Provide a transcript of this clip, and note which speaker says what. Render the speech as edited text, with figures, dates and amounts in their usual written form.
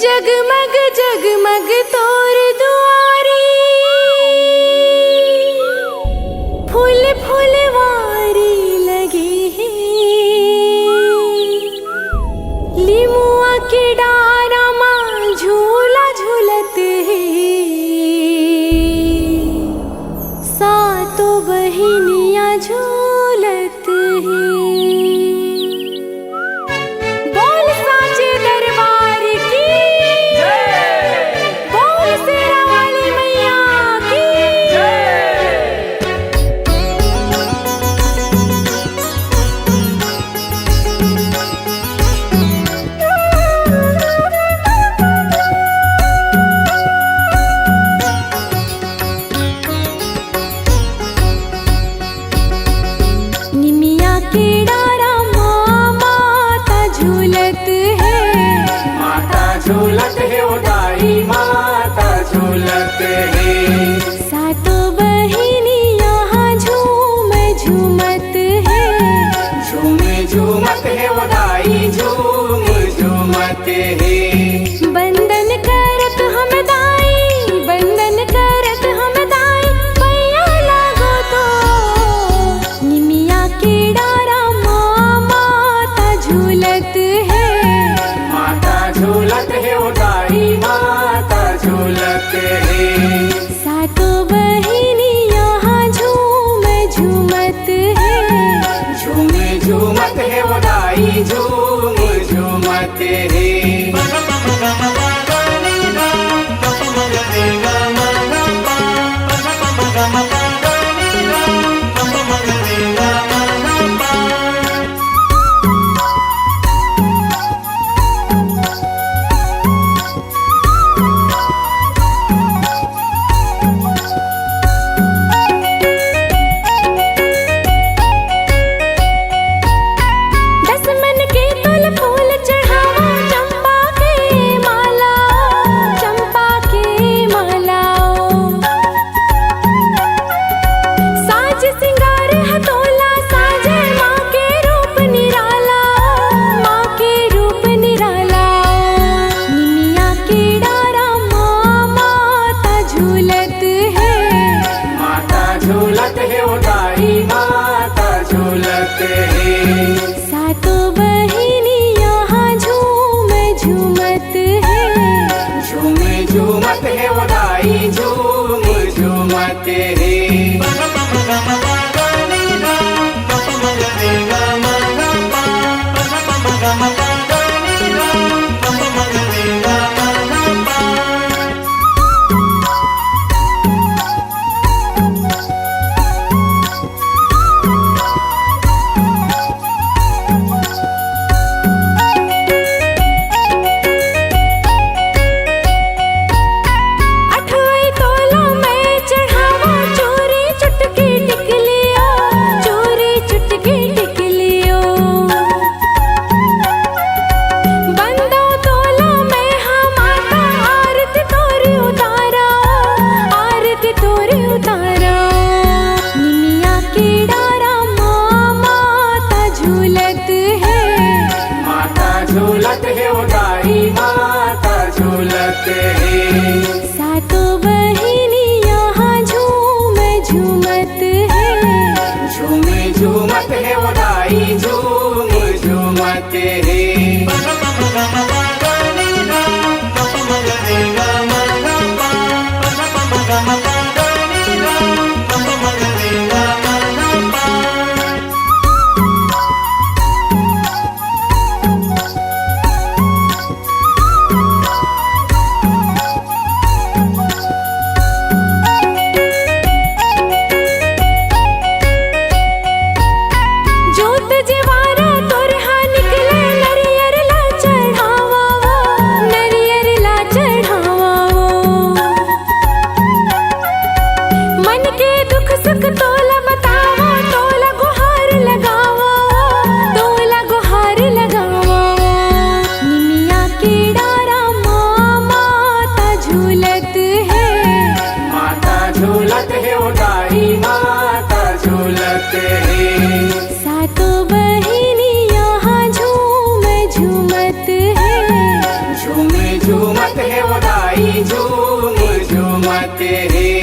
Speaker 1: जगमग जगमग तोर दुआरी, फूल फुलवारी लगे हैं। लिमुआ के डारा मां झूला झूलत है। सातों बहिनियां झूलत है। बोल साचे दरबार की जय, बोल शेरा वाली मैया की जय। निमिया के डारा माता झूलत है।
Speaker 2: माता झूलत है उदाई माता झूलत है।
Speaker 1: सातों बहिनी यहाँ झूम झूमत है।
Speaker 2: झूम झूमत है उदाई झूम झूमत है।
Speaker 1: बंदन करत हम दाई, बंदन करत हम दाई, पैया लागो तो। निमिया के डारा माता झूलत है।
Speaker 2: माता झूलत है उदाई माता झूलत है।
Speaker 1: सातों बहिनी यहाँ झूम झूमत है।
Speaker 2: झूम झूमत है उदाई झूम झूमत है।
Speaker 1: दसमन के तुल फूल चढ़ावा, चंपा के माला, चंपा के माला। साज सिंगार हथोला साजे, माँ के रूप निराला, माँ के रूप निराला। निमिया के डारा माता झूलत है।
Speaker 2: माता झूलत है उदाई माता झूलत है।
Speaker 1: सातों बहिनी यहाँ झूम झूमत है।
Speaker 2: झूम झूमत है उदाई झूम झूमत है।
Speaker 1: अठवई तोलों में चढ़ावा, चोरी चुटकी टिकलियो, चोरी चुटकी टिकलियो। बंदो तोलों में हम आता, आरती तोरी उतारा, आरती तोरी उतारा। निमिया के डारा माता झूलत है।
Speaker 2: माता झूलत है उदाई माता झूलत है।
Speaker 1: सातों बहिनी यहाँ झूम झूमत है।
Speaker 2: झूम झूमत है उदाई झूम झूमत है।
Speaker 1: जोत जवारा तोरहा निकले, नरियर ला चढ़ावा, नरियर ला चढ़ावा। मन के दुख सुख तोला बतावा, तोला गुहार लगावा, तोला गुहार लगावा। निमिया के डारा माता झूलत है।
Speaker 2: माता झूलत है उदाई माता झूलत है।
Speaker 1: सातों बहिनी यहाँ झूम झूमत है।
Speaker 2: झूम झूम झूमते हैं